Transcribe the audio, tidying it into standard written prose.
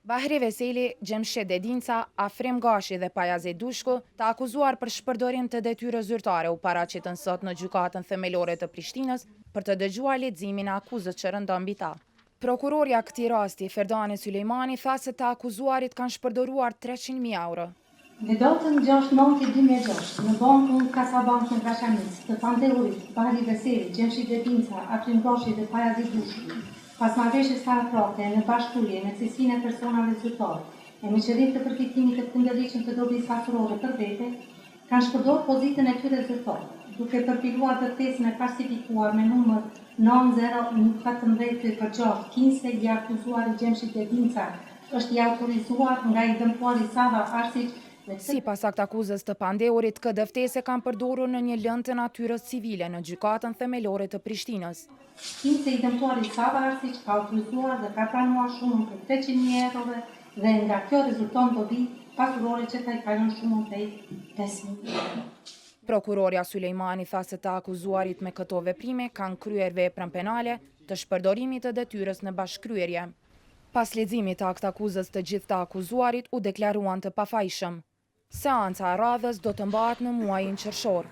Bahri Veseli, Gjemshed Dedinca, Afrim Gashi dhe Pajazi Dushku, të akuzuar për shpërdorim të detyrës zyrtare, u paraqitën sot në gjykatën themelore të Prishtinës për të dëgjuar leximin e akuzës që rëndon mbi ta. Prokurorja këtij rasti, Ferdani Sulejmani, tha se të akuzuarit kanë shpërdoruar 300.000 euro. Në datën 6/9/2006, në bankën Kasabank në Grashanicë, të pandeurit Bahri Veseli, Gjemshed Dedinca, Afrim Gashi dhe Pajazi Dushku, pas marrëveshjes paraprake në bashkëpulje me cilësinë e personave zyrtar e me qëllim të përfitimit të kundërligjshëm të dobisë fakturore për vete, kanë shpërdorur pozitën e tyre zyrtare, duke përfiluar dërtesën e falsifikuar me numër 9014/615, i akuzuari Gjemshed Dedinca është i autorizuar nga i dëmtuari Sava Arsic. Sipas akuzës të pandeurit, këtë dëftese kanë përdorur në një lëndë të natyrës civile në gjykatën themelore të Prishtinës. Kinse i dëmtuari Sava Arsic ka autorizuar dhe ka pranuar shumën për 300.000 euro dhe nga kjo rezulton dobi pasurore që ka i kalon shumën prej 5.000 euro. Prokurorja Sulejmani tha se të akuzuarit me këto veprime kanë kryer veprën penale të shpërdorimit të detyrës në bashkëkryerje. Pas leximit të akuzës të gjithë të akuzuarit u deklaruan të pafajshëm. Seanca e radhës do të mbahet në muajin qershor.